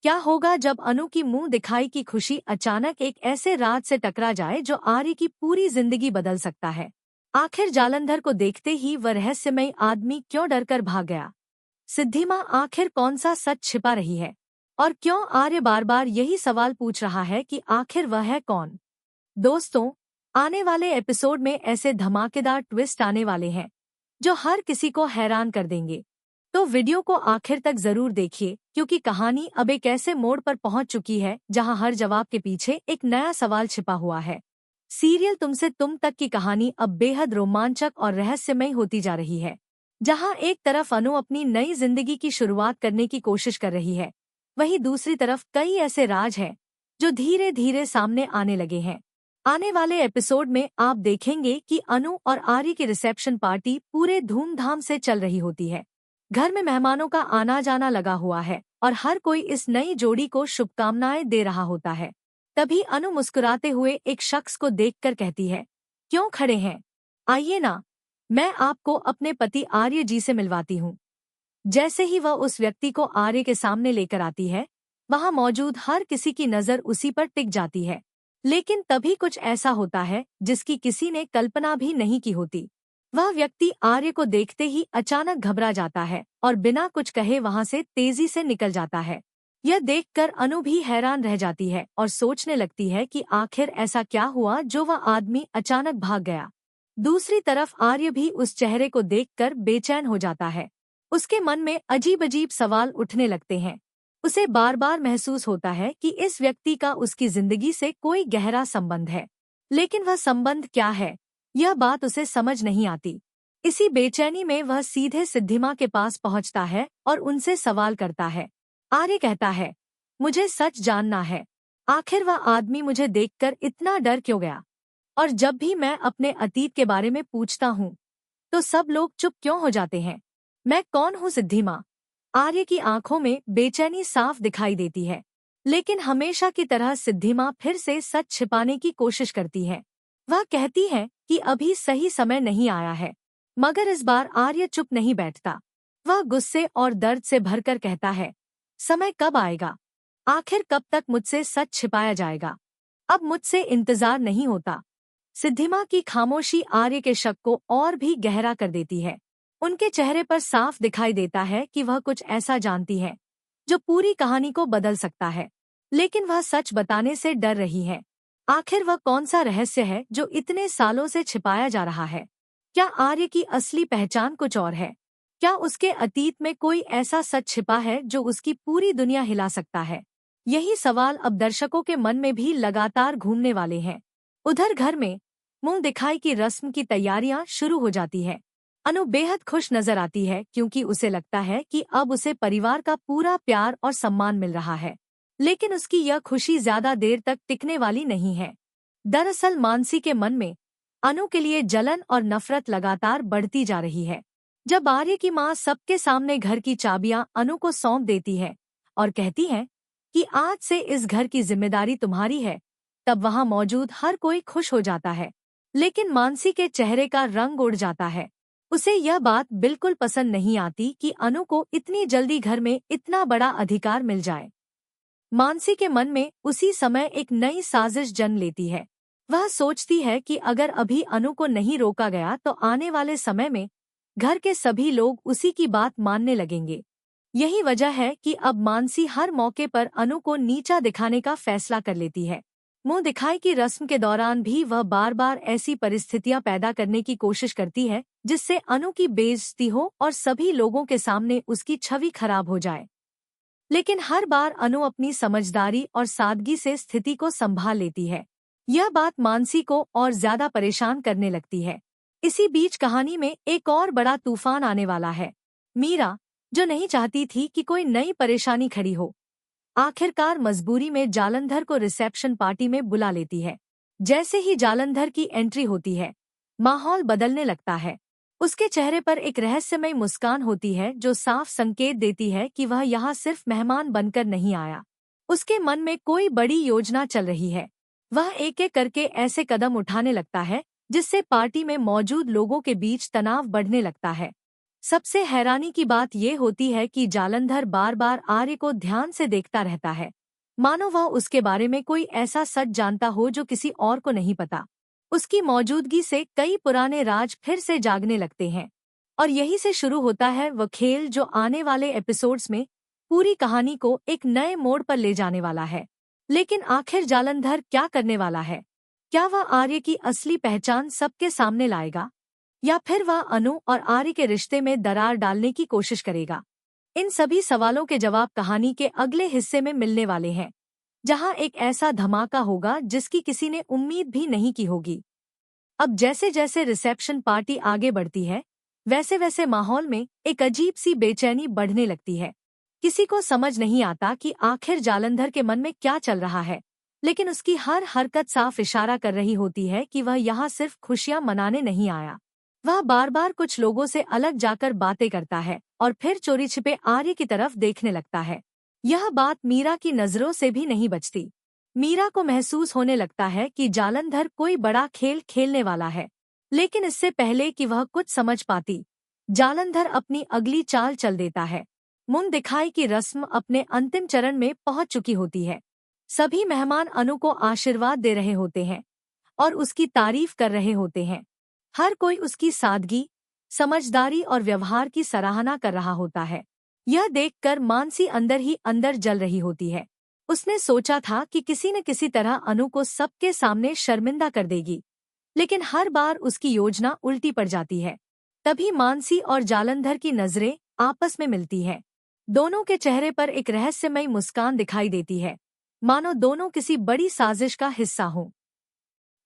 क्या होगा जब अनु की मुंह दिखाई की खुशी अचानक एक ऐसे राज से टकरा जाए जो आर्य की पूरी जिंदगी बदल सकता है। आखिर जालंधर को देखते ही वह रहस्यमयी आदमी क्यों डरकर भाग गया? सिद्धिमा आखिर कौन सा सच छिपा रही है? और क्यों आर्य बार बार यही सवाल पूछ रहा है कि आखिर वह है कौन? दोस्तों, आने वाले एपिसोड में ऐसे धमाकेदार ट्विस्ट आने वाले हैं जो हर किसी को हैरान कर देंगे। तो वीडियो को आखिर तक जरूर देखिए, क्योंकि कहानी अब एक ऐसे मोड़ पर पहुंच चुकी है जहां हर जवाब के पीछे एक नया सवाल छिपा हुआ है। सीरियल तुमसे तुम तक की कहानी अब बेहद रोमांचक और रहस्यमयी होती जा रही है। जहां एक तरफ अनु अपनी नई जिंदगी की शुरुआत करने की कोशिश कर रही है, वहीं दूसरी तरफ कई ऐसे राज हैं जो धीरे धीरे सामने आने लगे हैं। आने वाले एपिसोड में आप देखेंगे कि अनु और आर्य की रिसेप्शन पार्टी पूरे धूमधाम से चल रही होती है। घर में मेहमानों का आना जाना लगा हुआ है और हर कोई इस नई जोड़ी को शुभकामनाएं दे रहा होता है। तभी अनु मुस्कुराते हुए एक शख्स को देखकर कहती है, क्यों खड़े हैं? आइए ना, मैं आपको अपने पति आर्य जी से मिलवाती हूँ। जैसे ही वह उस व्यक्ति को आर्य के सामने लेकर आती है, वहां मौजूद हर किसी की नजर उसी पर टिक जाती है। लेकिन तभी कुछ ऐसा होता है जिसकी किसी ने कल्पना भी नहीं की होती। वह व्यक्ति आर्य को देखते ही अचानक घबरा जाता है और बिना कुछ कहे वहां से तेजी से निकल जाता है। यह देखकर अनु भी हैरान रह जाती है और सोचने लगती है कि आखिर ऐसा क्या हुआ जो वह आदमी अचानक भाग गया। दूसरी तरफ आर्य भी उस चेहरे को देखकर बेचैन हो जाता है। उसके मन में अजीब अजीब सवाल उठने लगते हैं। उसे बार बार महसूस होता है कि इस व्यक्ति का उसकी जिंदगी से कोई गहरा संबंध है, लेकिन वह संबंध क्या है, यह बात उसे समझ नहीं आती। इसी बेचैनी में वह सीधे सिद्धिमा के पास पहुंचता है और उनसे सवाल करता है। आर्य कहता है, मुझे सच जानना है, आखिर वह आदमी मुझे देखकर इतना डर क्यों गया? और जब भी मैं अपने अतीत के बारे में पूछता हूँ तो सब लोग चुप क्यों हो जाते हैं? मैं कौन हूँ सिद्धिमा? आर्य की आंखों में बेचैनी साफ दिखाई देती है, लेकिन हमेशा की तरह सिद्धिमा फिर से सच छिपाने की कोशिश करती है। वह कहती है कि अभी सही समय नहीं आया है, मगर इस बार आर्य चुप नहीं बैठता। वह गुस्से और दर्द से भरकर कहता है, समय कब आएगा? आखिर कब तक मुझसे सच छिपाया जाएगा? अब मुझसे इंतजार नहीं होता। सिद्धिमा की खामोशी आर्य के शक को और भी गहरा कर देती है। उनके चेहरे पर साफ दिखाई देता है कि वह कुछ ऐसा जानती है जो पूरी कहानी को बदल सकता है, लेकिन वह सच बताने से डर रही है। आखिर वह कौन सा रहस्य है जो इतने सालों से छिपाया जा रहा है? क्या आर्य की असली पहचान कुछ और है? क्या उसके अतीत में कोई ऐसा सच छिपा है जो उसकी पूरी दुनिया हिला सकता है? यही सवाल अब दर्शकों के मन में भी लगातार घूमने वाले हैं। उधर घर में मुंह दिखाई की रस्म की तैयारियां शुरू हो जाती है। अनु बेहद खुश नजर आती है क्योंकि उसे लगता है कि अब उसे परिवार का पूरा प्यार और सम्मान मिल रहा है। लेकिन उसकी यह खुशी ज्यादा देर तक टिकने वाली नहीं है। दरअसल मानसी के मन में अनु के लिए जलन और नफरत लगातार बढ़ती जा रही है। जब आर्य की मां सबके सामने घर की चाबियां अनु को सौंप देती है और कहती है कि आज से इस घर की जिम्मेदारी तुम्हारी है, तब वहां मौजूद हर कोई खुश हो जाता है। लेकिन मानसी के चेहरे का रंग उड़ जाता है। उसे यह बात बिल्कुल पसंद नहीं आती कि अनु को इतनी जल्दी घर में इतना बड़ा अधिकार मिल जाए। मानसी के मन में उसी समय एक नई साजिश जन्म लेती है। वह सोचती है कि अगर अभी अनु को नहीं रोका गया तो आने वाले समय में घर के सभी लोग उसी की बात मानने लगेंगे। यही वजह है कि अब मानसी हर मौके पर अनु को नीचा दिखाने का फैसला कर लेती है। मुंह दिखाई की रस्म के दौरान भी वह बार बार ऐसी परिस्थितियां पैदा करने की कोशिश करती है जिससे अनु की बेइज्जती हो और सभी लोगों के सामने उसकी छवि खराब हो जाए। लेकिन हर बार अनु अपनी समझदारी और सादगी से स्थिति को संभाल लेती है। यह बात मानसी को और ज्यादा परेशान करने लगती है। इसी बीच कहानी में एक और बड़ा तूफान आने वाला है। मीरा, जो नहीं चाहती थी कि कोई नई परेशानी खड़ी हो, आखिरकार मजबूरी में जालंधर को रिसेप्शन पार्टी में बुला लेती है। जैसे ही जालंधर की एंट्री होती है, माहौल बदलने लगता है। उसके चेहरे पर एक रहस्यमय मुस्कान होती है जो साफ संकेत देती है कि वह यहाँ सिर्फ मेहमान बनकर नहीं आया। उसके मन में कोई बड़ी योजना चल रही है। वह एक एक करके ऐसे कदम उठाने लगता है जिससे पार्टी में मौजूद लोगों के बीच तनाव बढ़ने लगता है। सबसे हैरानी की बात ये होती है कि जालंधर बार बार आर्य को ध्यान से देखता रहता है, मानो वह उसके बारे में कोई ऐसा सच जानता हो जो किसी और को नहीं पता। उसकी मौजूदगी से कई पुराने राज फिर से जागने लगते हैं, और यही से शुरू होता है वह खेल जो आने वाले एपिसोड्स में पूरी कहानी को एक नए मोड़ पर ले जाने वाला है। लेकिन आखिर जालंधर क्या करने वाला है? क्या वह आर्य की असली पहचान सबके सामने लाएगा, या फिर वह अनु और आर्य के रिश्ते में दरार डालने की कोशिश करेगा? इन सभी सवालों के जवाब कहानी के अगले हिस्से में मिलने वाले हैं, जहां एक ऐसा धमाका होगा जिसकी किसी ने उम्मीद भी नहीं की होगी। अब जैसे जैसे रिसेप्शन पार्टी आगे बढ़ती है, वैसे वैसे माहौल में एक अजीब सी बेचैनी बढ़ने लगती है। किसी को समझ नहीं आता कि आखिर जालंधर के मन में क्या चल रहा है, लेकिन उसकी हर हरकत साफ इशारा कर रही होती है कि वह यहाँ सिर्फ खुशियां मनाने नहीं आया। वह बार बार कुछ लोगों से अलग जाकर बातें करता है और फिर चोरी छिपे आर्य की तरफ देखने लगता है। यह बात मीरा की नजरों से भी नहीं बचती। मीरा को महसूस होने लगता है कि जालंधर कोई बड़ा खेल खेलने वाला है, लेकिन इससे पहले कि वह कुछ समझ पाती, जालंधर अपनी अगली चाल चल देता है। मुंह दिखाई की रस्म अपने अंतिम चरण में पहुंच चुकी होती है। सभी मेहमान अनु को आशीर्वाद दे रहे होते हैं और उसकी तारीफ कर रहे होते हैं। हर कोई उसकी सादगी, समझदारी और व्यवहार की सराहना कर रहा होता है। यह देखकर मानसी अंदर ही अंदर जल रही होती है। उसने सोचा था कि किसी न किसी तरह अनु को सबके सामने शर्मिंदा कर देगी, लेकिन हर बार उसकी योजना उल्टी पड़ जाती है। तभी मानसी और जालंधर की नजरें आपस में मिलती है। दोनों के चेहरे पर एक रहस्यमयी मुस्कान दिखाई देती है, मानो दोनों किसी बड़ी साजिश का हिस्सा हों।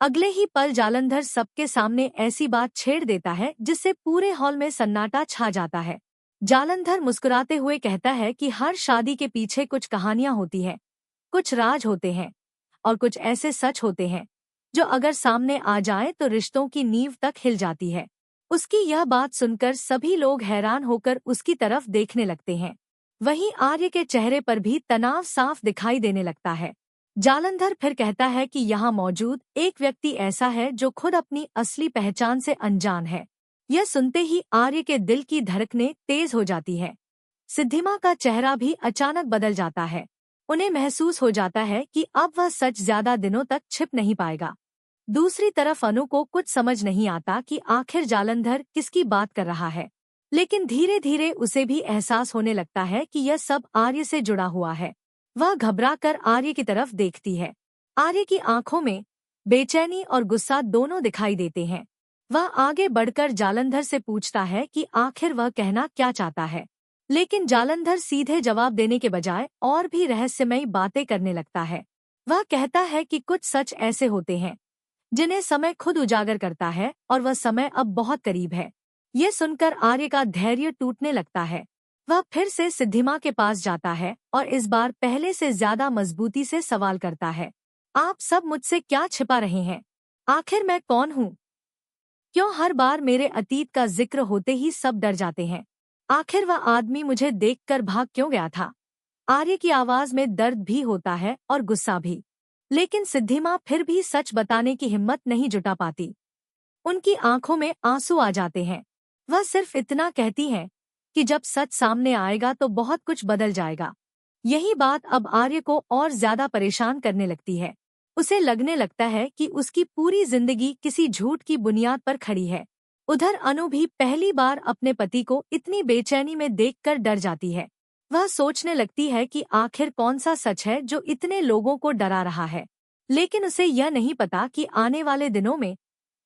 अगले ही पल जालंधर सबके सामने ऐसी बात छेड़ देता है जिससे पूरे हॉल में सन्नाटा छा जाता है। जालंधर मुस्कुराते हुए कहता है कि हर शादी के पीछे कुछ कहानियां होती हैं, कुछ राज होते हैं और कुछ ऐसे सच होते हैं जो अगर सामने आ जाए तो रिश्तों की नींव तक हिल जाती है। उसकी यह बात सुनकर सभी लोग हैरान होकर उसकी तरफ देखने लगते हैं। वहीं आर्य के चेहरे पर भी तनाव साफ दिखाई देने लगता है। जालंधर फिर कहता है कि यहाँ मौजूद एक व्यक्ति ऐसा है जो खुद अपनी असली पहचान से अनजान है। यह सुनते ही आर्य के दिल की धड़कनें तेज हो जाती है। सिद्धिमा का चेहरा भी अचानक बदल जाता है। उन्हें महसूस हो जाता है कि अब वह सच ज्यादा दिनों तक छिप नहीं पाएगा। दूसरी तरफ अनु को कुछ समझ नहीं आता कि आखिर जालंधर किसकी बात कर रहा है, लेकिन धीरे धीरे उसे भी एहसास होने लगता है कि यह सब आर्य से जुड़ा हुआ है। वह घबराकर आर्य की तरफ देखती है। आर्य की आंखों में बेचैनी और गुस्सा दोनों दिखाई देते हैं। वह आगे बढ़कर जालंधर से पूछता है कि आखिर वह कहना क्या चाहता है, लेकिन जालंधर सीधे जवाब देने के बजाय और भी रहस्यमयी बातें करने लगता है। वह कहता है कि कुछ सच ऐसे होते हैं जिन्हें समय खुद उजागर करता है और वह समय अब बहुत करीब है। ये सुनकर आर्य का धैर्य टूटने लगता है। वह फिर से सिद्धिमा के पास जाता है और इस बार पहले से ज्यादा मजबूती से सवाल करता है, आप सब मुझसे क्या छिपा रहे हैं? आखिर मैं कौन हूँ? क्यों हर बार मेरे अतीत का जिक्र होते ही सब डर जाते हैं? आखिर वह आदमी मुझे देखकर भाग क्यों गया था? आर्य की आवाज में दर्द भी होता है और गुस्सा भी, लेकिन सिद्धिमा फिर भी सच बताने की हिम्मत नहीं जुटा पाती। उनकी आंखों में आंसू आ जाते हैं। वह सिर्फ इतना कहती है कि जब सच सामने आएगा तो बहुत कुछ बदल जाएगा। यही बात अब आर्य को और ज्यादा परेशान करने लगती है। उसे लगने लगता है कि उसकी पूरी जिंदगी किसी झूठ की बुनियाद पर खड़ी है। उधर अनु भी पहली बार अपने पति को इतनी बेचैनी में देखकर डर जाती है। वह सोचने लगती है कि आखिर कौन सा सच है जो इतने लोगों को डरा रहा है, लेकिन उसे यह नहीं पता कि आने वाले दिनों में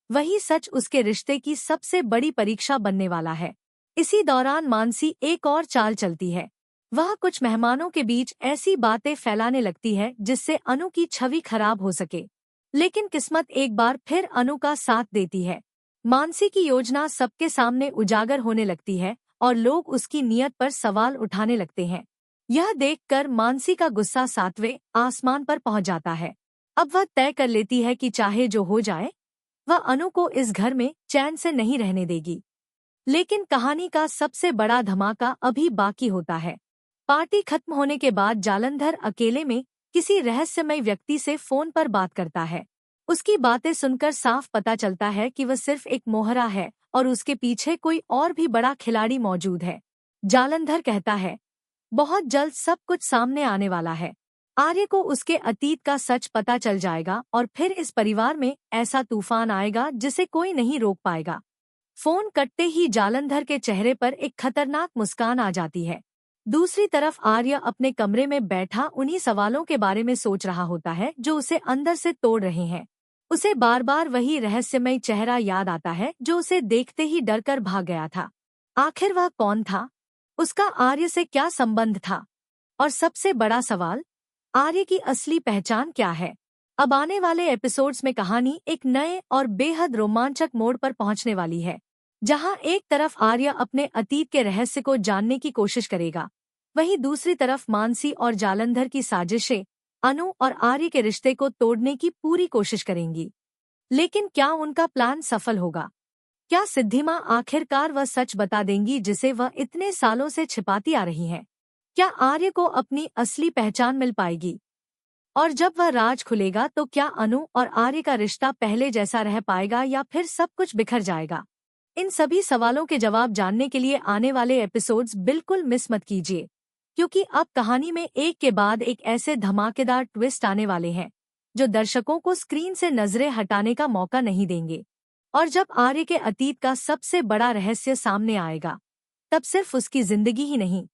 वही सच उसके रिश्ते की सबसे बड़ी परीक्षा बनने वाला है। इसी दौरान मानसी एक और चाल चलती है। वह कुछ मेहमानों के बीच ऐसी बातें फैलाने लगती है जिससे अनु की छवि खराब हो सके, लेकिन किस्मत एक बार फिर अनु का साथ देती है। मानसी की योजना सबके सामने उजागर होने लगती है और लोग उसकी नीयत पर सवाल उठाने लगते हैं। यह देखकर मानसी का गुस्सा 7वें आसमान पर पहुंच जाता है। अब वह तय कर लेती है कि चाहे जो हो जाए, वह अनु को इस घर में चैन से नहीं रहने देगी। लेकिन कहानी का सबसे बड़ा धमाका अभी बाकी होता है। पार्टी खत्म होने के बाद जालंधर अकेले में किसी रहस्यमय व्यक्ति से फोन पर बात करता है। उसकी बातें सुनकर साफ पता चलता है कि वह सिर्फ एक मोहरा है और उसके पीछे कोई और भी बड़ा खिलाड़ी मौजूद है। जालंधर कहता है, बहुत जल्द सब कुछ सामने आने वाला है। आर्य को उसके अतीत का सच पता चल जाएगा और फिर इस परिवार में ऐसा तूफान आएगा जिसे कोई नहीं रोक पाएगा। फोन कटते ही जालंधर के चेहरे पर एक खतरनाक मुस्कान आ जाती है। दूसरी तरफ आर्य अपने कमरे में बैठा उन्हीं सवालों के बारे में सोच रहा होता है जो उसे अंदर से तोड़ रहे हैं। उसे बार बार वही रहस्यमय चेहरा याद आता है जो उसे देखते ही डरकर भाग गया था। आखिर वह कौन था? उसका आर्य से क्या संबंध था? और सबसे बड़ा सवाल, आर्य की असली पहचान क्या है? अब आने वाले एपिसोड्स में कहानी एक नए और बेहद रोमांचक मोड़ पर पहुंचने वाली है, जहां एक तरफ आर्य अपने अतीत के रहस्य को जानने की कोशिश करेगा, वहीं दूसरी तरफ मानसी और जालंधर की साजिशें अनु और आर्य के रिश्ते को तोड़ने की पूरी कोशिश करेंगी। लेकिन क्या उनका प्लान सफल होगा? क्या सिद्धिमा आखिरकार वह सच बता देंगी जिसे वह इतने सालों से छिपाती आ रही हैं? क्या आर्य को अपनी असली पहचान मिल पाएगी? और जब वह राज खुलेगा तो क्या अनु और आर्य का रिश्ता पहले जैसा रह पाएगा या फिर सब कुछ बिखर जाएगा? इन सभी सवालों के जवाब जानने के लिए आने वाले एपिसोड्स बिल्कुल मिस मत कीजिए, क्योंकि अब कहानी में एक के बाद एक ऐसे धमाकेदार ट्विस्ट आने वाले हैं जो दर्शकों को स्क्रीन से नजरें हटाने का मौका नहीं देंगे। और जब आर्य के अतीत का सबसे बड़ा रहस्य सामने आएगा, तब सिर्फ उसकी जिंदगी ही नहीं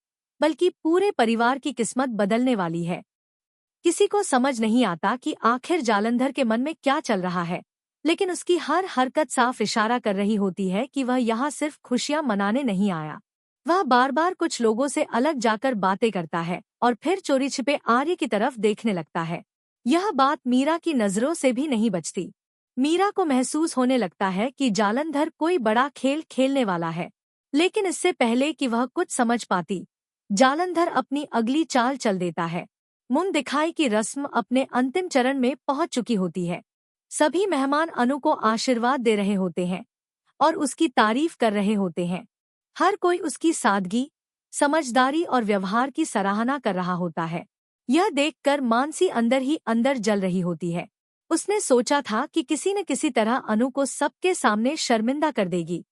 बल्कि पूरे परिवार की किस्मत बदलने वाली है। किसी को समझ नहीं आता कि आखिर जालंधर के मन में क्या चल रहा है, लेकिन उसकी हर हरकत साफ इशारा कर रही होती है कि वह यहाँ सिर्फ खुशियां मनाने नहीं आया। वह बार बार कुछ लोगों से अलग जाकर बातें करता है और फिर चोरी छिपे आर्य की तरफ देखने लगता है। यह बात मीरा की नजरों से भी नहीं बचती। मीरा को महसूस होने लगता है कि जालंधर कोई बड़ा खेल खेलने वाला है, लेकिन इससे पहले कि वह कुछ समझ पाती, जालंधर अपनी अगली चाल चल देता है। मुंह दिखाई की रस्म अपने अंतिम चरण में पहुंच चुकी होती है। सभी मेहमान अनु को आशीर्वाद दे रहे होते हैं और उसकी तारीफ कर रहे होते हैं। हर कोई उसकी सादगी, समझदारी और व्यवहार की सराहना कर रहा होता है। यह देखकर मानसी अंदर ही अंदर जल रही होती है। उसने सोचा था कि किसी न किसी तरह अनु को सबके सामने शर्मिंदा कर देगी,